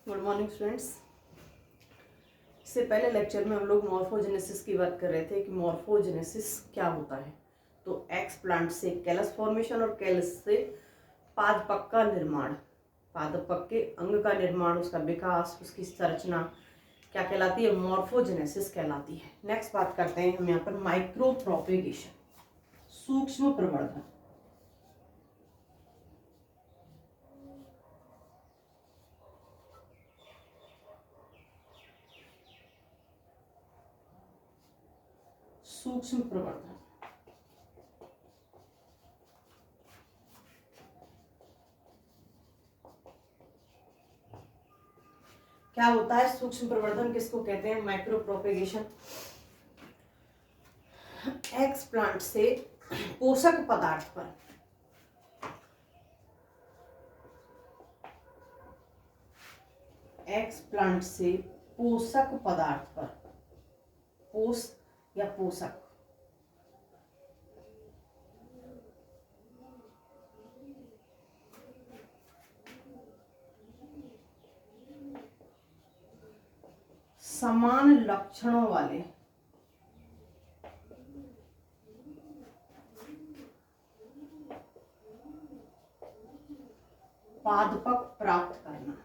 Good morning students. इससे पहले lecture में हम लोग मॉर्फोजेनेसिस की बात कर रहे थे कि मॉर्फोजेनेसिस क्या होता है। तो एक्स प्लांट से कैलस फॉर्मेशन और कैलस से पादपक का निर्माण, पादपक के अंग का निर्माण, उसका विकास, उसकी संरचना क्या कहलाती है? मॉर्फोजेनेसिस कहलाती है। नेक्स्ट बात करते हैं हम यहाँ पर माइक्रो प्रोपेगेशन, सूक्ष्म प्रवर्धन। सूक्ष्म प्रवर्धन क्या होता है? सूक्ष्म प्रवर्धन किसको कहते हैं? Micro propagation. एक्स प्लांट से पोषक पदार्थ पर एक्स प्लांट से पोषक पदार्थ पर, पोष या पोषक, समान लक्षणों वाले पादपक प्राप्त करना,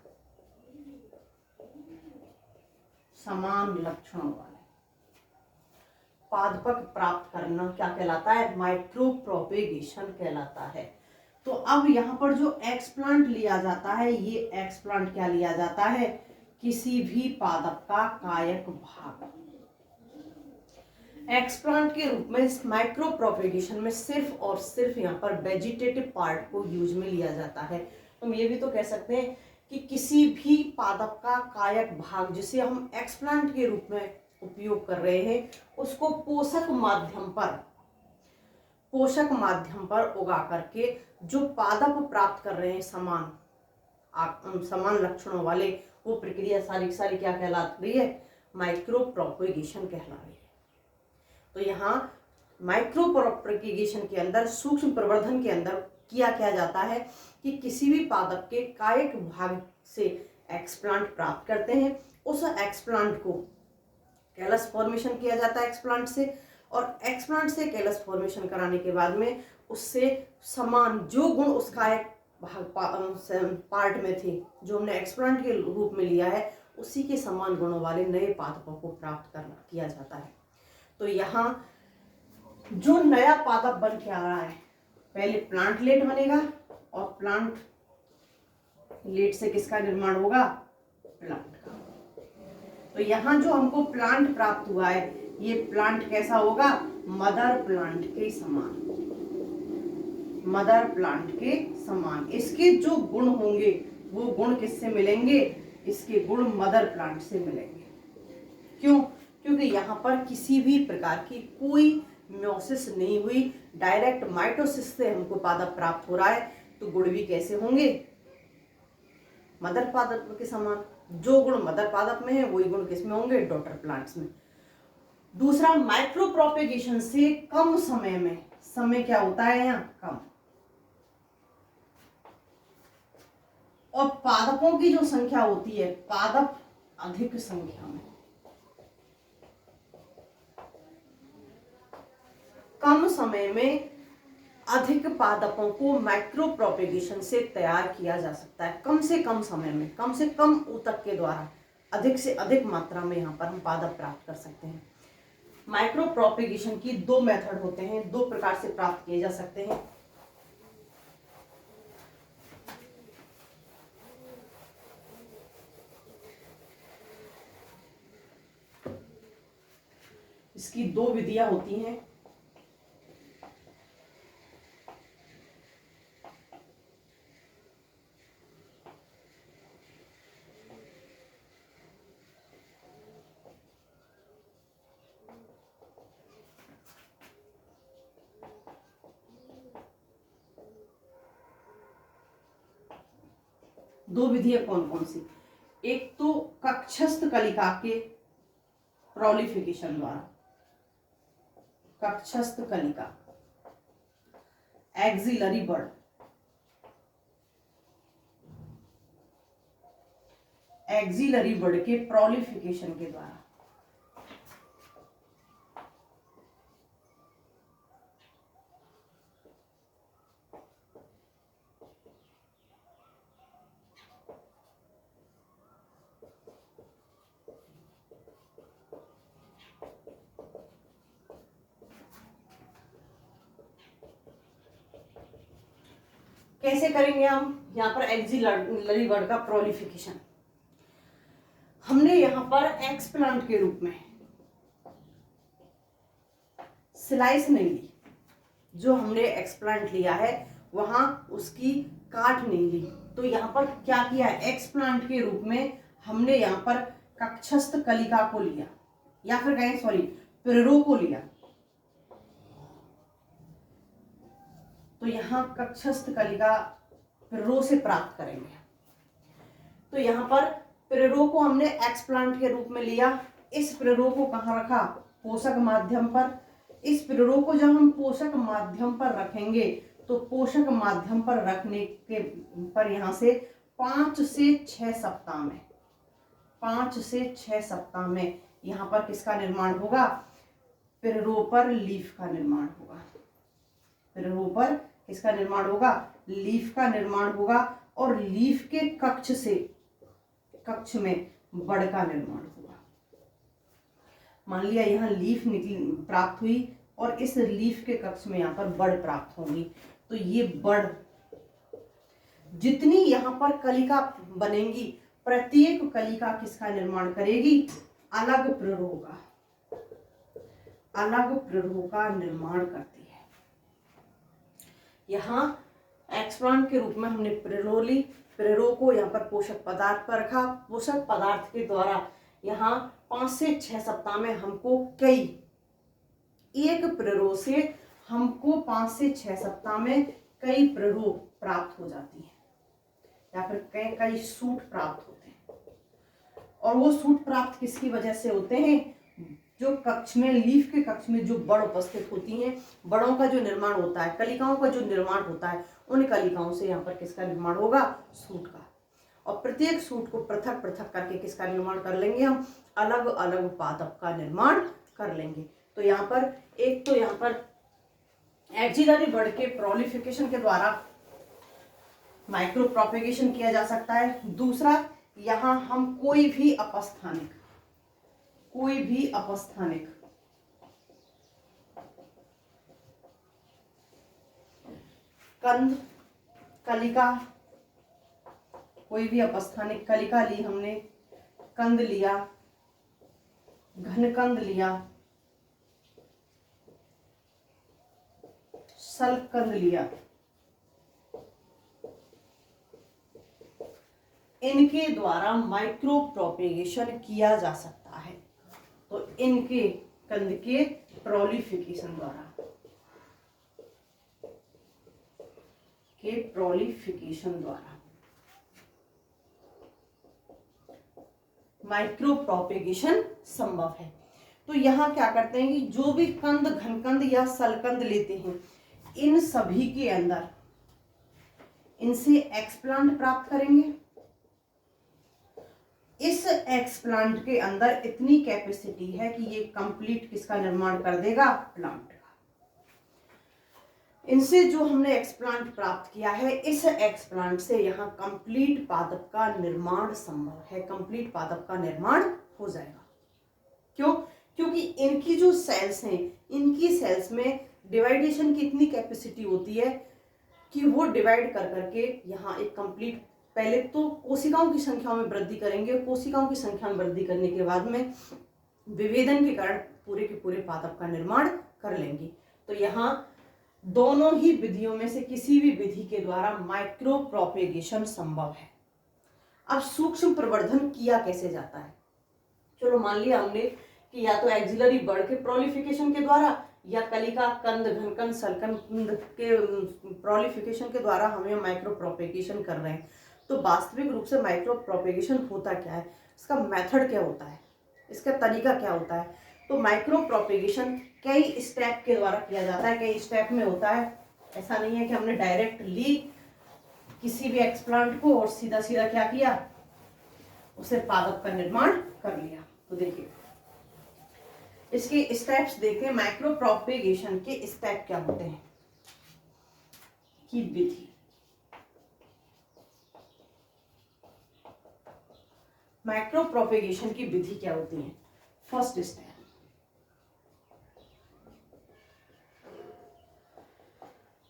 समान लक्षणों वाले पादपक प्राप्त करना क्या कहलाता है? माइक्रो प्रोपेगेशन कहलाता है। तो अब यहाँ पर जो एक्सप्लांट लिया जाता है, ये एक्सप्लांट क्या लिया जाता है? किसी भी पादप का कायक भाग। एक्सप्लांट के रूप में माइक्रो प्रोपेगेशन में सिर्फ और सिर्फ यहाँ पर वेजिटेटिव पार्ट को यूज में लिया जाता है। हम ये भी तो कह सकते हैं कि किसी भी पादप का कायक भाग जिसे हम एक्सप्लांट के रूप में उपयोग कर रहे हैं, उसको पोषक माध्यम पर उगा करके जो पादप प्राप्त कर रहे हैं समान लक्षणों वाले, वो प्रक्रिया सारी सारी क्या कहला रही है? माइक्रो प्रोपेगेशन कहला रही है। तो यहाँ माइक्रो प्रोपेगेशन के अंदर, सूक्ष्म प्रवर्धन के अंदर किया क्या जाता है कि किसी भी पादप के कायक भाग से एक्सप्लांट प्राप्त करते हैं, उस एक्सप्लांट को कैलस फॉर्मेशन किया जाता है एक्सप्लांट से, और एक्सप्लांट से कैलस फॉर्मेशन कराने के बाद में उससे समान जो गुण उस कायक पार्ट में थे, जो हमने एक्सप्लांट के रूप में लिया है, उसी के समान गुणों वाले नए पादपों को प्राप्त करना किया जाता है। तो यहाँ जो नया पादप बन के आ रहा है, पहले प्लांटलेट बनेगा और प्लांटलेट से किसका निर्माण होगा? प्लांट का। तो यहाँ जो हमको प्लांट प्राप्त हुआ है, ये प्लांट कैसा होगा? मदर प्लांट के समान, मदर प्लांट के समान। इसके जो गुण होंगे वो गुण किससे मिलेंगे? इसके गुण मदर प्लांट से मिलेंगे। क्यों? क्योंकि यहाँ पर किसी भी प्रकार की कोई म्योसिस नहीं हुई, डायरेक्ट माइटोसिस से हमको पादप प्राप्त हो रहा है। तो गुण भी कैसे होंगे? मदर पादप के समान। जो गुण मदर पादप में है वही गुण किसमें होंगे? डॉटर प्लांट्स में। दूसरा, माइक्रो प्रोपेगेशन से कम समय में, समय क्या होता है यहाँ? कम। और पादपों की जो संख्या होती है, पादप अधिक संख्या में, कम समय में अधिक पादपों को माइक्रो प्रोपेगेशन से तैयार किया जा सकता है। कम से कम समय में, कम से कम ऊतक के द्वारा अधिक से अधिक मात्रा में यहाँ पर हम पादप प्राप्त कर सकते हैं। माइक्रो प्रोपेगेशन की दो मेथड होते हैं, दो प्रकार से प्राप्त किए जा सकते हैं। इसकी दो विधियां होती हैं। दो विधियां कौन कौन सी? एक तो कक्षस्थ कलिका के प्रोलिफिकेशन द्वारा, कक्षस्थ कलिका, एक्सिलरी बर्ड, एक्सिलरी बर्ड के प्रोलिफिकेशन के द्वारा। कैसे करेंगे हम यहाँ पर एक्सिलरी बर्ड का प्रोलिफिकेशन? हमने यहाँ पर एक्सप्लांट के रूप में स्लाइस नहीं ली, जो हमने एक्सप्लांट लिया है वहां उसकी काट नहीं ली। तो यहाँ पर क्या किया, एक्सप्लांट के रूप में हमने यहाँ पर कक्षस्थ कलिका को लिया, या फिर कहें सॉरी प्रेरो को लिया। तो यहाँ कक्षस्थ कलिका प्रेरो से प्राप्त करेंगे। तो यहाँ पर प्रेरो को हमने एक्सप्लांट के रूप में लिया। इस प्रेरो को कहाँ रखा, पोषक माध्यम पर। इस प्रेरो को जब हम पोषक माध्यम पर रखेंगे तो पोषक माध्यम पर रखने के पर यहाँ से 5 से 6 सप्ताह में 5 से 6 सप्ताह में यहाँ पर किसका निर्माण होगा, प्रेरो पर लीफ का निर्माण होगा। प्रेरो पर किसका निर्माण होगा, लीफ का निर्माण होगा। और लीफ के कक्ष में बड़ का निर्माण होगा। मान लिया यहाँ लीफ प्राप्त हुई और इस लीफ के कक्ष में यहाँ पर बड़ प्राप्त होंगी। तो ये बड़ जितनी यहाँ पर कलिका बनेंगी, प्रत्येक कलिका किसका निर्माण करेगी, अलग प्रेरो का निर्माण करती है। यहाँ एक्सप्लांट के रूप में हमने प्रेरो ली। प्रेरो को यहाँ पर पोषक पदार्थ पर रखा। पोषक पदार्थ के द्वारा यहाँ 5 से 6 सप्ताह में हमको एक प्रेरो से हमको 5 से 6 सप्ताह में कई प्रेरो प्राप्त हो जाती है, या फिर कई सूट प्राप्त होते हैं। और वो सूट प्राप्त किसकी वजह से होते हैं, जो कक्ष में, लीफ के कक्ष में जो बड़ उपस्थित होती हैं, बड़ों का जो निर्माण होता है, कलिकाओं का जो निर्माण होता है, उन कलिकाओं से यहाँ पर किसका निर्माण होगा, सूट का। और प्रत्येक सूट को पृथक पृथक करके किसका निर्माण कर लेंगे, हम अलग अलग पादप का निर्माण कर लेंगे। तो यहाँ पर एक तो यहाँ पर एक्सिलरी बर्ड के प्रोलिफिकेशन के द्वारा माइक्रो प्रोपेगेशन किया जा सकता है। दूसरा, यहाँ हम कोई भी अपस्थानिक कंद कलिका, कोई भी अपस्थानिक कलिका ली हमने, कंद लिया, घनकंद लिया, सल्कंद लिया, इनके द्वारा माइक्रो प्रोपेगेशन किया जा सकता है। तो इनके कंद के प्रोलिफिकेशन द्वारा माइक्रो प्रोपेगेशन संभव है। तो यहाँ क्या करते हैं कि जो भी कंद, घनकंद या सलकंद लेते हैं, इन सभी के अंदर इनसे एक्सप्लांट प्राप्त करेंगे। इस एक्सप्लांट के अंदर इतनी कैपेसिटी है कि ये कंप्लीट किसका निर्माण कर देगा, प्लांट का। इनसे जो हमने एक्सप्लांट प्राप्त किया है, इस एक्सप्लांट से यहाँ कंप्लीट पादप का निर्माण संभव है, कंप्लीट पादप का निर्माण हो जाएगा। क्यों? क्योंकि इनकी जो सेल्स हैं, इनकी सेल्स में डिवाइडेशन की इतनी कैपेसिटी होती है कि वो डिवाइड कर करके यहाँ एक कंप्लीट, पहले तो कोशिकाओं की संख्या में वृद्धि करेंगे, कोशिकाओं की संख्या में वृद्धि करने के बाद में विभेदन के कारण पूरे के पूरे पादप का निर्माण कर लेंगे। तो यहाँ दोनों ही विधियों में से किसी भी विधि के द्वारा माइक्रो प्रोपेगेशन संभव है। अब सूक्ष्म प्रवर्धन किया कैसे जाता है? चलो मान लिया हमने कि या तो एक्सिलरी बर्ड के प्रोलिफिकेशन के द्वारा, या कलिका, कंद, घनकंद, सलकंद के प्रोलिफिकेशन के द्वारा हमें माइक्रो प्रोपेगेशन कर रहे हैं। तो वास्तविक रूप से माइक्रो प्रोपेगेशन होता क्या है, इसका मेथड क्या होता है, इसका तरीका क्या होता है? तो माइक्रो प्रोपेगेशन कई स्टेप के द्वारा किया जाता है, कई स्टेप में होता है। ऐसा नहीं है कि हमने डायरेक्ट ली किसी भी एक्सप्लांट को और सीधा सीधा क्या किया, उसे पादप का निर्माण कर लिया। तो देखिए इसके स्टेप्स देखें, माइक्रो प्रोपेगेशन के स्टेप क्या होते हैं की विधि। माइक्रो प्रोपेगेशन की विधि क्या होती है। फर्स्ट स्टेप,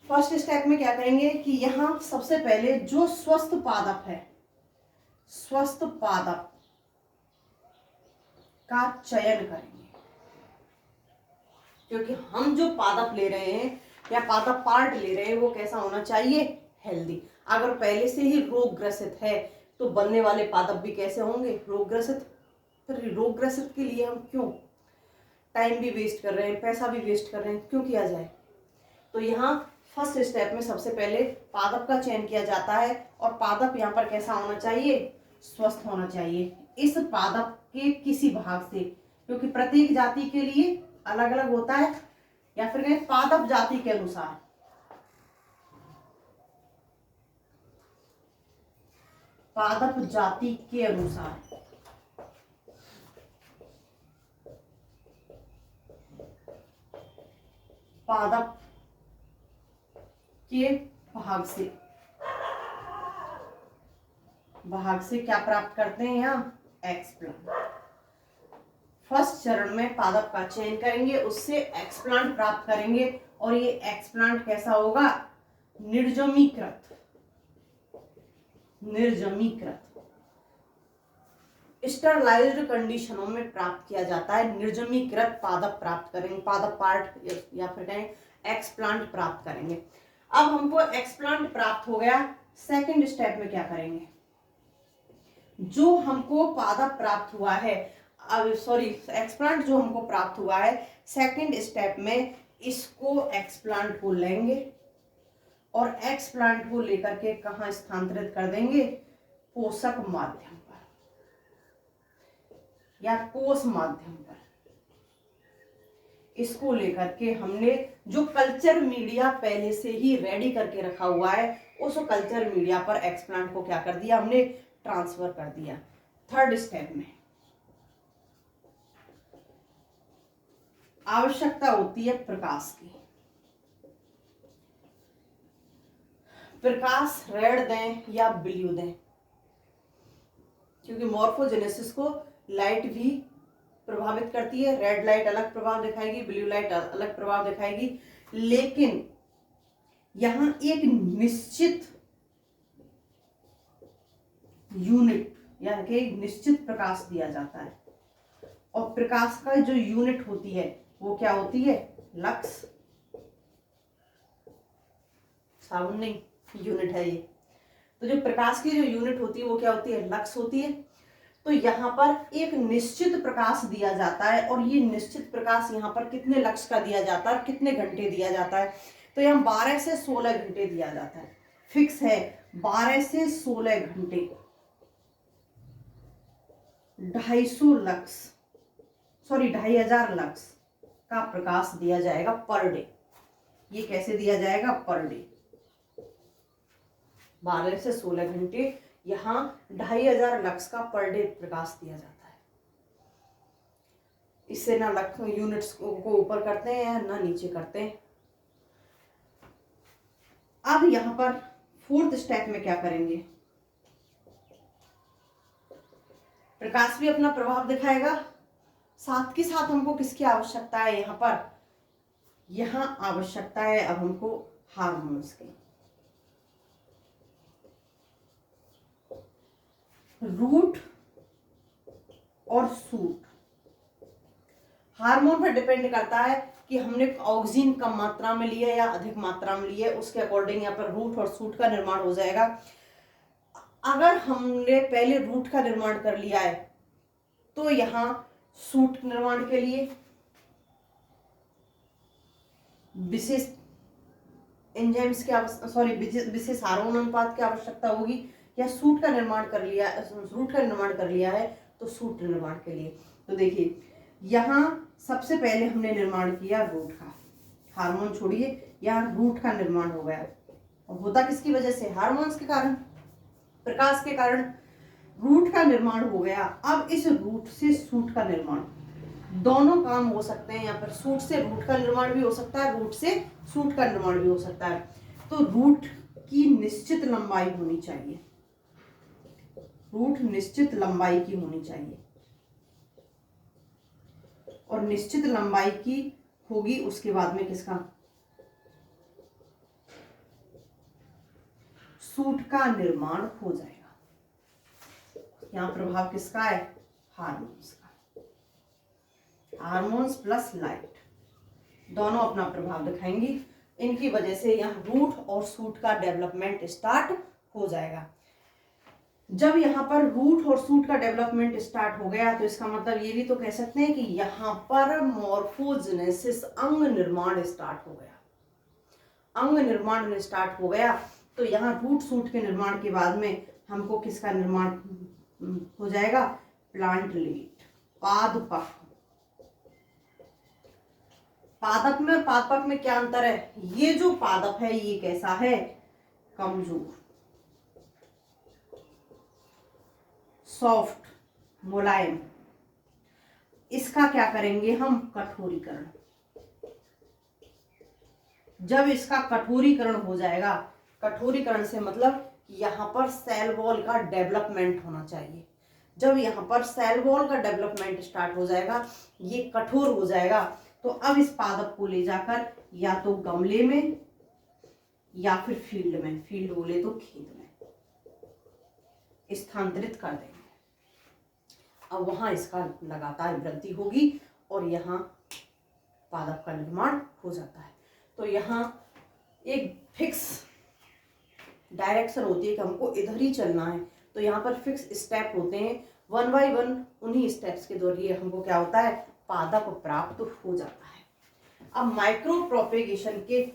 फर्स्ट स्टेप में क्या करेंगे कि यहां सबसे पहले जो स्वस्थ पादप है, स्वस्थ पादप का चयन करेंगे, क्योंकि हम जो पादप ले रहे हैं या पादप पार्ट ले रहे हैं वो कैसा होना चाहिए, हेल्दी। अगर पहले से ही रोग ग्रसित है तो बनने वाले पादप भी कैसे होंगे, रोग ग्रसित। फिर रोग ग्रसित के लिए हम क्यों टाइम भी वेस्ट कर रहे हैं, पैसा भी वेस्ट कर रहे हैं, क्यों किया जाए। तो यहाँ फर्स्ट स्टेप में सबसे पहले पादप का चयन किया जाता है और पादप यहाँ पर कैसा होना चाहिए, स्वस्थ होना चाहिए इस पादप के किसी भाग से, क्योंकि प्रत्येक जाति के लिए अलग अलग होता है, या फिर कहें पादप जाति के अनुसार। पादप जाति के अनुसार पादप के भाग से क्या प्राप्त करते हैं यहाँ, एक्सप्लांट। फर्स्ट चरण में पादप का चयन करेंगे, उससे एक्सप्लांट प्राप्त करेंगे और ये एक्सप्लांट कैसा होगा, निर्जमीकृत स्टरलाइज्ड कंडीशनों में प्राप्त किया जाता है। निर्जमीकृत पादप प्राप्त करेंगे, पादप पार्ट या फिर कहें एक्सप्लांट प्राप्त करेंगे। अब हमको एक्सप्लांट प्राप्त हो गया, सेकंड स्टेप में क्या करेंगे, जो हमको पादप प्राप्त हुआ है, एक्सप्लांट जो हमको प्राप्त हुआ है, सेकंड स्टेप में इसको एक्सप्लांट को लेंगे और एक्सप्लांट को लेकर के कहां स्थानांतरित कर देंगे, पोषक माध्यम पर या कोष माध्यम पर। इसको लेकर के हमने जो कल्चर मीडिया पहले से ही रेडी करके रखा हुआ है, उस कल्चर मीडिया पर एक्सप्लांट को क्या कर दिया, हमने ट्रांसफर कर दिया। थर्ड स्टेप में आवश्यकता होती है प्रकाश की। प्रकाश रेड दें या ब्लू दें, क्योंकि मॉर्फोजेनेसिस को लाइट भी प्रभावित करती है। रेड लाइट अलग प्रभाव दिखाएगी, ब्लू लाइट अलग प्रभाव दिखाएगी, लेकिन यहां एक निश्चित यूनिट यानी कि एक निश्चित प्रकाश दिया जाता है, और प्रकाश का जो यूनिट होती है वो क्या होती है, लक्स। साउंड नहीं, यूनिट है ये। तो जो प्रकाश की जो यूनिट होती है वो क्या होती है, लक्स होती है। तो यहाँ पर एक निश्चित प्रकाश दिया जाता है, और ये निश्चित प्रकाश यहाँ पर कितने लक्स का दिया जाता है, कितने घंटे दिया जाता है, तो यहाँ 12 से 16 घंटे दिया जाता है। फिक्स है 12 से 16 घंटे, 2500 लक्स का प्रकाश दिया जाएगा पर डे। ये कैसे दिया जाएगा, पर डे 12 से 16 घंटे, यहां 2500 लक्स का पर डे प्रकाश दिया जाता है। इससे ना लक्स यूनिट्स को ऊपर करते हैं ना नीचे करते हैं। अब यहां पर फोर्थ स्टेप में क्या करेंगे, प्रकाश भी अपना प्रभाव दिखाएगा, साथ के साथ हमको किसकी आवश्यकता है, यहां पर यहां आवश्यकता है अब हमको हार्मोन्स की। रूट और सूट हार्मोन पर डिपेंड करता है कि हमने ऑक्सीजन कम मात्रा में लिया या अधिक मात्रा में लिया, उसके अकॉर्डिंग यहाँ पर रूट और सूट का निर्माण हो जाएगा। अगर हमने पहले रूट का निर्माण कर लिया है तो यहाँ सूट निर्माण के लिए विशेष एंजाइम्स की विशेष हार्मोन अनुपात की आवश्यकता होगी, या सूट का निर्माण कर लिया है तो सूट निर्माण के लिए। तो देखिए यहाँ सबसे पहले हमने निर्माण किया रूट का, हार्मोन छोड़िए, यहाँ रूट का निर्माण हो गया, और होता किसकी वजह से, हार्मोन्स के कारण, प्रकाश के कारण। रूट का निर्माण हो गया। अब इस रूट से शूट का निर्माण, दोनों काम हो सकते हैं यहाँ पर। शूट से रूट का निर्माण भी हो सकता है, रूट से शूट का निर्माण भी हो सकता है। तो रूट की निश्चित लंबाई होनी चाहिए, रूट निश्चित लंबाई की होनी चाहिए, और निश्चित लंबाई की होगी उसके बाद में किसका, शूट का निर्माण हो जाएगा। यहाँ प्रभाव किसका है, हार्मोन्स का। हार्मोन्स प्लस लाइट दोनों अपना प्रभाव दिखाएंगी, इनकी वजह से यहाँ रूट और शूट का डेवलपमेंट स्टार्ट हो जाएगा। जब यहाँ पर रूट और शूट का डेवलपमेंट स्टार्ट हो गया तो इसका मतलब ये भी तो कह सकते हैं कि यहाँ पर मॉर्फोजेनेसिस, अंग निर्माण स्टार्ट हो गया। अंग निर्माण स्टार्ट हो गया तो यहाँ रूट शूट के निर्माण के बाद में हमको किसका निर्माण हो जाएगा, प्लांट लीफ, पादप। पादप में और पादप में क्या अंतर है, ये जो पादप है ये कैसा है, कमजोर, सॉफ्ट, मुलायम। इसका क्या करेंगे हम, कठोरीकरण। जब इसका कठोरीकरण हो जाएगा, कठोरीकरण से मतलब यहाँ पर सेल वॉल का डेवलपमेंट होना चाहिए। जब यहाँ पर सेल वॉल का डेवलपमेंट स्टार्ट हो जाएगा, ये कठोर हो जाएगा, तो अब इस पादप को ले जाकर या तो गमले में या फिर फील्ड में, फील्ड बोले तो खेत में, स्थानांतरित कर देंगे। अब वहां इसका लगातार वृद्धि होगी और यहाँ पादप का निर्माण हो जाता है। तो यहाँ एक फिक्स डायरेक्शन होती है कि हमको इधर ही चलना है, तो यहाँ पर फिक्स स्टेप होते हैं, 1 बाय 1 उन्हीं स्टेप्स के जरिए हमको क्या होता है, पादप प्राप्त हो जाता है। अब माइक्रो प्रोपेगेशन के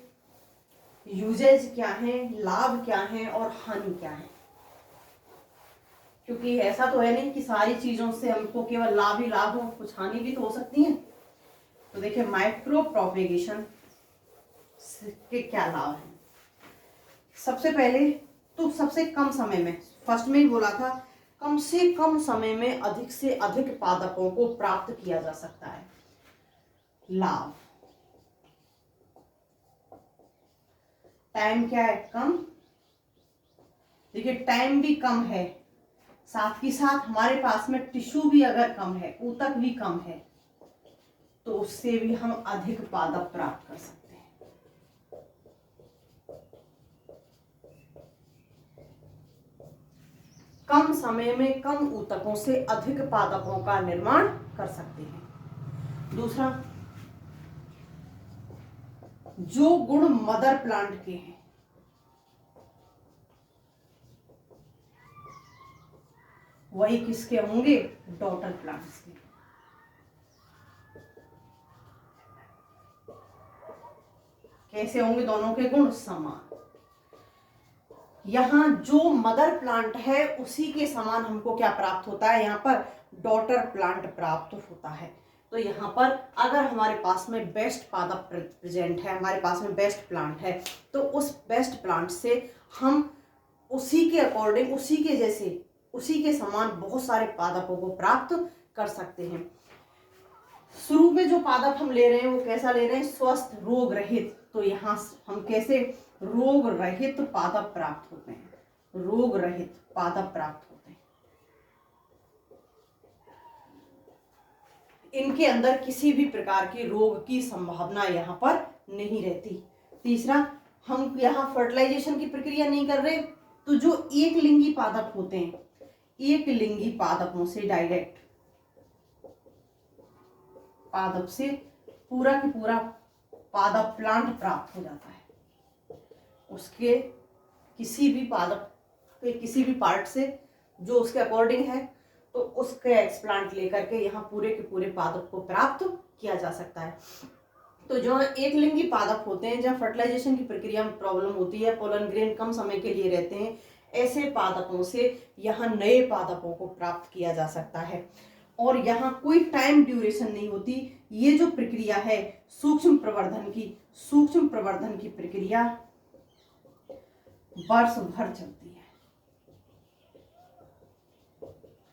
यूजेज क्या हैं, लाभ क्या हैं और हानि क्या है, क्योंकि ऐसा तो है नहीं कि सारी चीजों से हमको केवल लाभ ही लाभ हो, कुछ हानि भी तो हो सकती है। तो देखिए माइक्रो प्रोपेगेशन के क्या लाभ हैं। सबसे पहले तो सबसे कम समय में, फर्स्ट में ही बोला था, कम से कम समय में अधिक से अधिक पादपों को प्राप्त किया जा सकता है। लाभ, टाइम क्या है, कम। देखिए टाइम भी कम है, साथ ही साथ हमारे पास में टिश्यू भी अगर कम है, ऊतक भी कम है, तो उससे भी हम अधिक पादप प्राप्त कर सकते हैं। कम समय में कम ऊतकों से अधिक पादपों का निर्माण कर सकते हैं। दूसरा, जो गुण मदर प्लांट के हैं वही किसके होंगे, डॉटर प्लांट्स के। कैसे होंगे दोनों के गुण, समान। यहाँ जो मदर प्लांट है उसी के समान हमको क्या प्राप्त होता है, यहाँ पर डॉटर प्लांट प्राप्त होता है। तो यहाँ पर अगर हमारे पास में बेस्ट पादप प्रेजेंट है, हमारे पास में बेस्ट प्लांट है, तो उस बेस्ट प्लांट से हम उसी के अकॉर्डिंग, उसी के जैसे, उसी के समान बहुत सारे पादपों को प्राप्त कर सकते हैं। शुरू में जो पादप हम ले रहे हैं वो कैसा ले रहे हैं, स्वस्थ, रोग रहित। तो यहाँ हम कैसे रोग रहित पादप प्राप्त होते हैं, रोग रहित पादप प्राप्त होते हैं। इनके अंदर किसी भी प्रकार की रोग की संभावना यहाँ पर नहीं रहती। तीसरा, हम यहाँ फर्टिलाइजेशन की प्रक्रिया नहीं कर रहे, तो जो एक लिंगी पादप होते हैं, एक लिंगी पादपों से डायरेक्ट पादप से पूरा की पूरा पादप प्लांट प्राप्त हो जाता है। उसके किसी भी पादप के किसी भी पार्ट से जो उसके अकॉर्डिंग है, तो उसके एक्सप्लांट लेकर के यहाँ पूरे के पूरे पादप को प्राप्त किया जा सकता है। तो जो एक लिंगी पादप होते हैं, जहाँ फर्टिलाइजेशन की प्रक्रिया में प्रॉब्लम होती है, पोलन ग्रेन कम समय के लिए रहते हैं, ऐसे पादपों से यहाँ नए पादपों को प्राप्त किया जा सकता है। और यहाँ कोई टाइम ड्यूरेशन नहीं होती। ये जो प्रक्रिया है सूक्ष्म प्रवर्धन की प्रक्रिया वर्ष भर चलती है।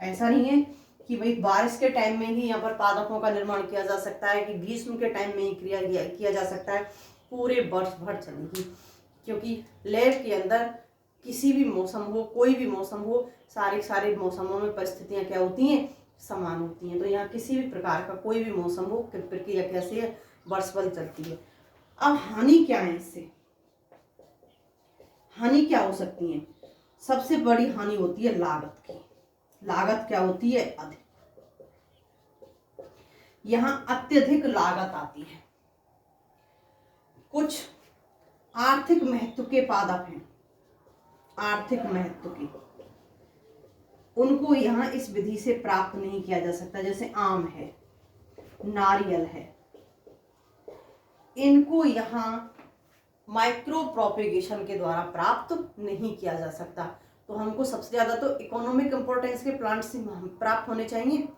ऐसा नहीं है कि भाई बारिश के टाइम में ही यहाँ पर पादपों का निर्माण किया जा सकता है, कि ग्रीष्म के टाइम में ही किया जा सकता है। पूरे वर्ष भर चलेगी, क्योंकि लैब के अंदर किसी भी मौसम हो, कोई भी मौसम हो, सारे मौसमों में परिस्थितियाँ क्या होती हैं, समान होती हैं। तो यहाँ किसी भी प्रकार का कोई भी मौसम हो, प्रक्रिया कैसी है, वर्ष भर चलती है। अब हानि क्या है इससे, हानि क्या हो सकती है? सबसे बड़ी हानि होती है लागत की। लागत क्या होती है? अधिक। यहां अत्यधिक लागत आती है। कुछ आर्थिक महत्व के पादप हैं, आर्थिक महत्व के, उनको यहां इस विधि से प्राप्त नहीं किया जा सकता। जैसे आम है, नारियल है, इनको यहां माइक्रो प्रोपेगेशन के द्वारा प्राप्त नहीं किया जा सकता। तो हमको सबसे ज्यादा तो इकोनॉमिक इंपॉर्टेंस के प्लांट से प्राप्त होने चाहिए,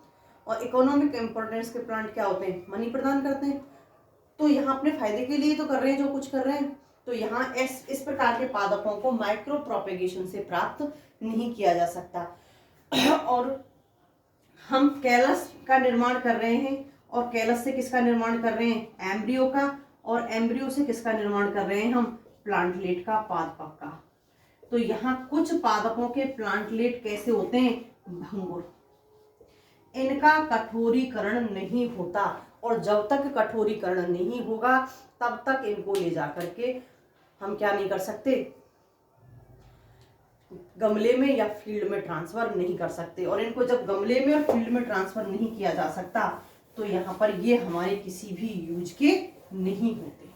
और इकोनॉमिक इंपॉर्टेंस के प्लांट क्या होते हैं, मनी प्रदान करते हैं। तो यहाँ अपने फायदे के लिए तो कर रहे हैं जो कुछ कर रहे हैं। तो यहाँ इस प्रकार के पादपों को माइक्रो प्रोपेगेशन से प्राप्त नहीं किया जा सकता। और हम कैलस का निर्माण कर रहे हैं, और कैलस से किसका निर्माण कर रहे हैं, एम्ब्रियो का, और एम्ब्रियो से किसका निर्माण कर रहे हैं हम, प्लांटलेट का, पादप का। तो यहाँ कुछ पादपों के प्लांटलेट कैसे होते हैं, भंगुर, इनका कठोरीकरण नहीं होता, और जब तक कठोरीकरण नहीं होगा तब तक इनको ले जाकर के हम क्या नहीं कर सकते, गमले में या फील्ड में ट्रांसफर नहीं कर सकते। और इनको जब गमले में और फील्ड में ट्रांसफर नहीं किया जा सकता तो यहाँ पर ये हमारे किसी भी यूज के नहीं होते।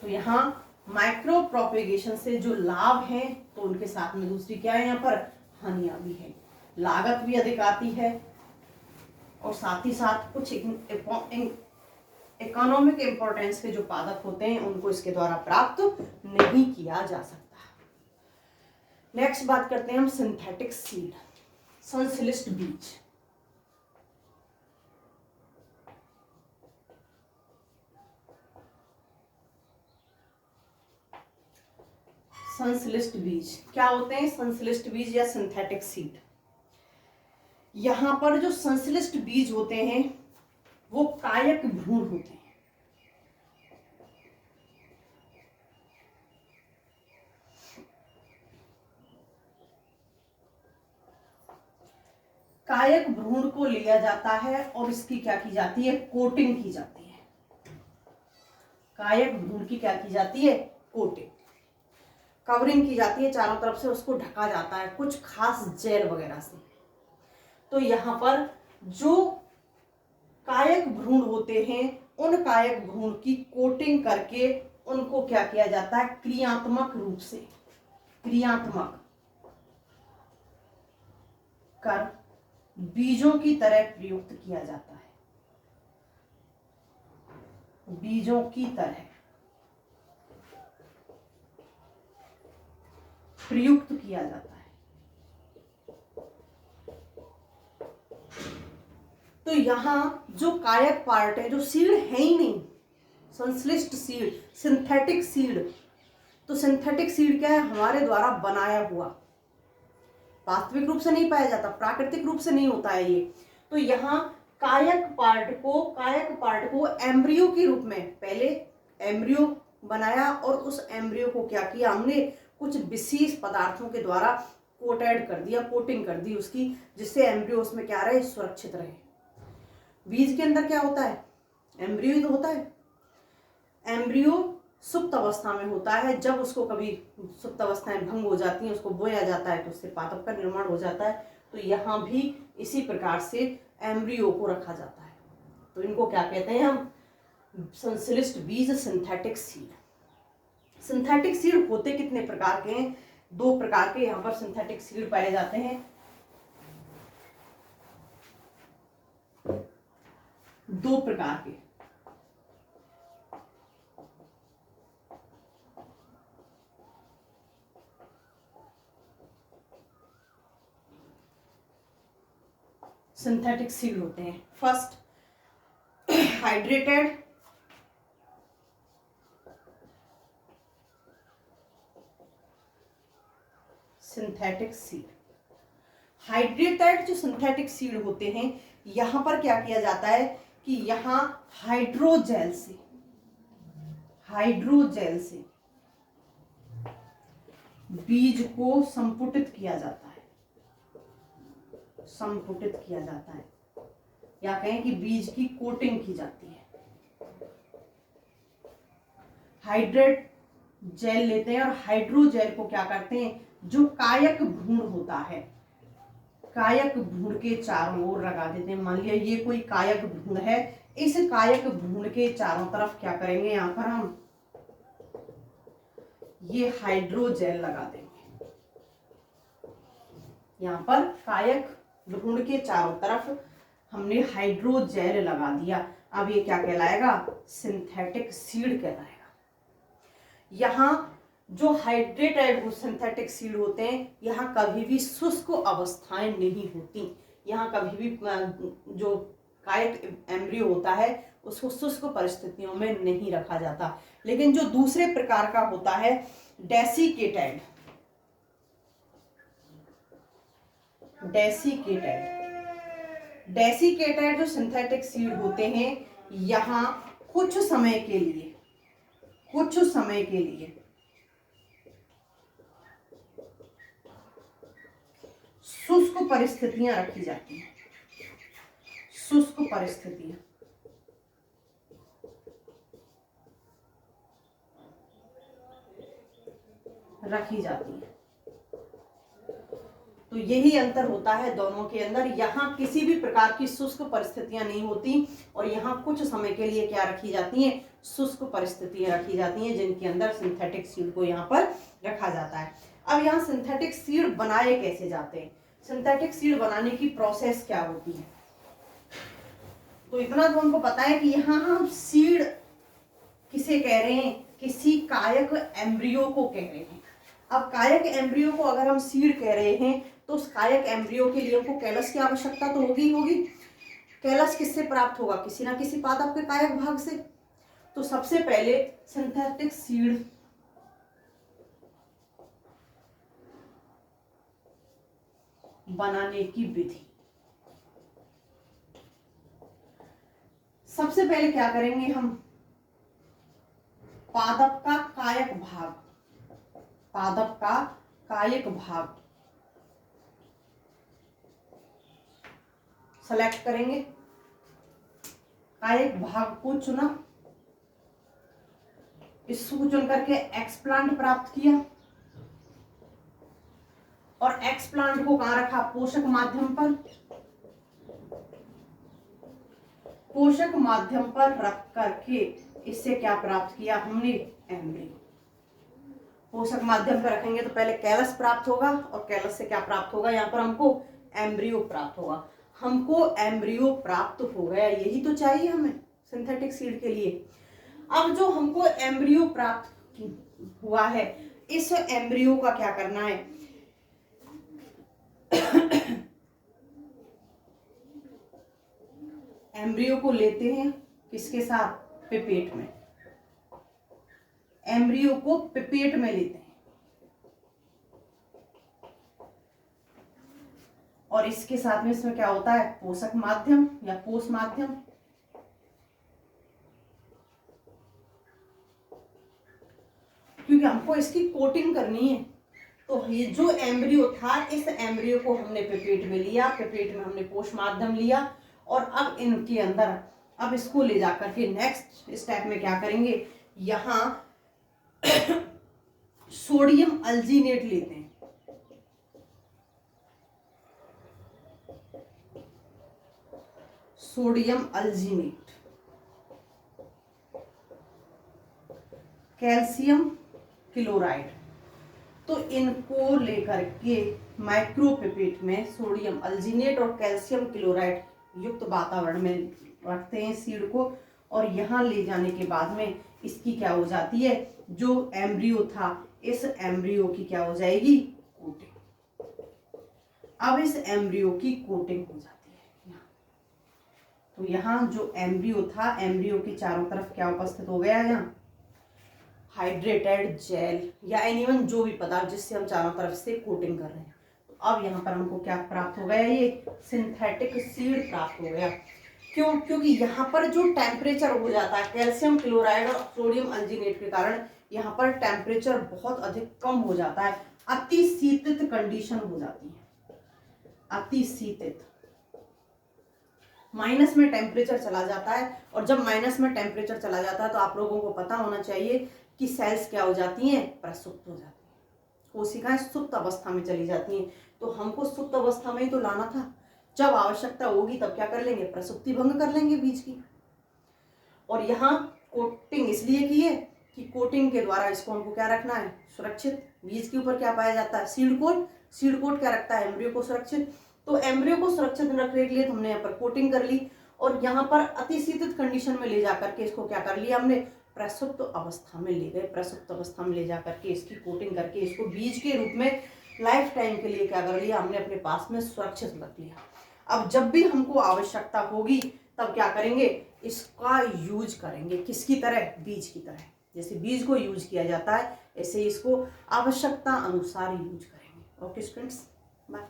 तो यहाँ माइक्रो प्रोपेगेशन से जो लाभ हैं, तो उनके साथ में दूसरी क्या है, यहाँ पर हानियां भी है। लागत भी अधिक आती है, और साथ ही साथ कुछ इकोनॉमिक इंपॉर्टेंस के जो पादप होते हैं उनको इसके द्वारा प्राप्त नहीं किया जा सकता। नेक्स्ट बात करते हैं हम सिंथेटिक सीड, संश्लिष्ट बीज। संश्लिष्ट बीज क्या होते हैं, संश्लिष्ट बीज या सिंथेटिक सीड। यहां पर जो संश्लिष्ट बीज होते हैं वो कायक भ्रूण होते हैं। कायक भ्रूण को लिया जाता है और इसकी क्या की जाती है, कोटिंग की जाती है। कायक भ्रूण की क्या की जाती है, कोटिंग, कवरिंग की जाती है, चारों तरफ से उसको ढका जाता है कुछ खास जेल वगैरह से। तो यहाँ पर जो कायक भ्रूण होते हैं उन कायक भ्रूण की कोटिंग करके उनको क्या किया जाता है, क्रियात्मक रूप से, क्रियात्मक कर बीजों की तरह प्रयुक्त किया जाता है, बीजों की तरह प्रयुक्त किया जाता है। तो यहां जो कायक पार्ट है, जो सीड है ही नहीं, संश्लिष्ट सीड, सिंथेटिक सीड। तो सिंथेटिक सीड क्या है, हमारे द्वारा बनाया हुआ, वास्तविक रूप से नहीं पाया जाता, प्राकृतिक रूप से नहीं होता है ये। तो यहाँ कायक पार्ट को एम्ब्रियो के रूप में, पहले एम्ब्रियो बनाया और उस एम्ब्रियो को क्या किया हमने, कुछ विशेष पदार्थों के द्वारा कोटेड कर दिया, कोटिंग कर दी उसकी, जिससे एम्ब्रियो उसमें क्या रहे, सुरक्षित रहे। बीज के अंदर क्या होता है, एम्ब्रियो ही तो होता है। एम्ब्रियो सुप्त अवस्था में होता है, जब उसको कभी सुप्त अवस्थाएं भंग हो जाती हैं, उसको बोया जाता है तो उससे पादप का निर्माण हो जाता है। तो यहाँ भी इसी प्रकार से एम्ब्रियो को रखा जाता है। तो इनको क्या कहते हैं हम, संश्लिष्ट बीज, सिंथेटिक सीड। सिंथेटिक सीड होते कितने प्रकार के हैं, दो प्रकार के यहाँ पर सिंथेटिक सीड पाए जाते हैं। दो प्रकार के, सिंथेटिक सीड होते हैं। First, hydrated synthetic seed. Hydrated जो सिंथेटिक सीड होते हैं, यहां पर क्या किया जाता है कि यहां हाइड्रोजेल से बीज को संपुटित किया जाता है, या कहें कि बीज की कोटिंग की जाती है। हाइड्रेट जेल लेते हैं और हाइड्रोजेल को क्या करते हैं, जो कायक भ्रूण होता है, कायक भ्रूण के चारों ओर लगा देते हैं। मान लिया ये कोई कायक भ्रूण है, इस कायक भ्रूण के चारों तरफ क्या करेंगे, यहां पर हम ये हाइड्रोजेल लगा देंगे। यहां पर कायक भ्रूण के चारों तरफ हमने हाइड्रोजेल लगा दिया। अब ये क्या कहलाएगा, सिंथेटिक सीड कहलाएगा। यहां जो हाइड्रेटेड सिंथेटिक सीड होते हैं, यहाँ कभी भी शुष्क अवस्थाएं नहीं होती। यहाँ कभी भी जो कायक एम्ब्रियो होता है उसको शुष्क परिस्थितियों में नहीं रखा जाता। लेकिन जो दूसरे प्रकार का होता है डेसिकेटेड जो सिंथेटिक सीड होते हैं, यहाँ कुछ समय के लिए शुष्क परिस्थितियां रखी जाती हैं, रखी जाती है। तो यही अंतर होता है दोनों के अंदर। यहाँ किसी भी प्रकार की शुष्क परिस्थितियां नहीं होती और यहाँ कुछ समय के लिए क्या रखी जाती हैं, शुष्क परिस्थितियां रखी जाती हैं, जिनके अंदर सिंथेटिक सीड को यहाँ पर रखा जाता है। अब यहाँ सिंथेटिक सीड बनाए कैसे जाते हैं, सिंथेटिक सीड बनाने की प्रोसेस क्या होती है। तो इतना तो हमको पता है कि यहाँ हम सीड किसे कह रहे हैं, किसी कायक एम्ब्रियो को कह रहे हैं। अब कायक एम्ब्रियो को अगर हम सीड कह रहे हैं तो उस कायक एम्ब्रियो के लिए हमको कैलस की आवश्यकता तो होगी। कैलस किससे प्राप्त होगा, किसी ना किसी पादप के कायक भाग से। तो सबसे पहले सिंथेटिक सीड बनाने की विधि, सबसे पहले क्या करेंगे हम, पादप का कायक भाग सेलेक्ट करेंगे। कायक भाग को चुना, इसको चुन करके एक्सप्लांट प्राप्त किया और एक्सप्लांट को कहां रखा, पोषक माध्यम पर रख करके इससे क्या प्राप्त किया हमने, एम्ब्रियो। पोषक माध्यम पर रखेंगे तो पहले कैलस प्राप्त होगा और कैलस से क्या प्राप्त होगा, यहाँ पर हमको एम्ब्रियो प्राप्त होगा। हमको एम्ब्रियो प्राप्त हो गया, यही तो चाहिए हमें सिंथेटिक सीड के लिए। अब जो हमको एम्ब्रियो प्राप्त हुआ है, इस एम्ब्रियो का क्या करना है, एम्ब्रियो को लेते हैं किसके साथ, पिपेट में। एम्ब्रियो को पिपेट में लेते हैं और इसके साथ में इसमें क्या होता है, पोषक माध्यम या पोष माध्यम। क्योंकि हमको इसकी कोटिंग करनी है, तो ये जो एम्ब्रियो था, इस एम्ब्रियो को हमने पिपेट में लिया, पिपेट में हमने पोष माध्यम लिया और अब इनके अंदर अब इसको ले जाकर के नेक्स्ट स्टेप में क्या करेंगे, यहां सोडियम अल्जीनेट लेते हैं। सोडियम अल्जीनेट, कैल्शियम क्लोराइड, तो इनको लेकर के माइक्रोपिपेट में सोडियम अल्जीनेट और कैल्शियम क्लोराइड युक्त वातावरण में रखते हैं सीड को, और यहाँ ले जाने के बाद में इसकी क्या हो जाती है, जो एम्ब्रियो था, इस एम्ब्रियो की क्या हो जाएगी, कोटिंग। अब इस एम्ब्रियो की कोटिंग हो जाती है। तो यहाँ जो एम्ब्रियो था, एम्ब्रियो के चारों तरफ क्या उपस्थित हो गया, यहाँ हाइड्रेटेड जेल या एनीवन जो भी पदार्थ जिससे हम चारों तरफ से कोटिंग कर रहे हैं। तो अब यहाँ पर हमको क्या प्राप्त हो गया, ये सिंथेटिक सीड प्राप्त हो गया। क्यों? क्योंकि यहाँ पर जो टेम्परेचर हो जाता है कैल्शियम क्लोराइड और सोडियम अल्जीनेट के कारण यहाँ पर टेम्परेचर बहुत अधिक कम हो जाता है, अति शीतित कंडीशन हो जाती है, अति शीतित, माइनस में टेम्परेचर चला जाता है। और जब माइनस में टेम्परेचर चला जाता है तो आप लोगों को पता होना चाहिए कि सेल्स क्या हो जाती हैं, प्रसुप्त हो जाती हैं, कोशिकाएं सुप्त अवस्था में चली जाती हैं। तो हमको सुप्त अवस्था में ही तो लाना था, जब आवश्यकता होगी तब क्या कर लेंगे, प्रसुप्ति भंग कर लेंगे बीज की। और यहाँ कोटिंग इसलिए की है कि कोटिंग के द्वारा इसको हमको क्या रखना है, सुरक्षित। बीज के ऊपर क्या पाया जाता है, सीड कोट। सीड कोट क्या रखता है, एम्ब्रियो को सुरक्षित। तो एम्ब्रियो को सुरक्षित रखने के लिए हमने यहाँ पर कोटिंग कर ली, और यहाँ पर अतिशीतित कंडीशन में ले जाकर के इसको क्या कर लिया हमने, प्रसुप्त अवस्था में ले गए। प्रसुप्त अवस्था में ले जाकर के इसकी कोटिंग करके इसको बीज के रूप में लाइफ टाइम के लिए क्या कर लिया हमने, अपने पास में सुरक्षित रख लिया। अब जब भी हमको आवश्यकता होगी तब क्या करेंगे, इसका यूज करेंगे। किसकी तरह, बीज की तरह। जैसे बीज को यूज किया जाता है ऐसे इसको आवश्यकता अनुसार यूज करेंगे। Okay students, bye.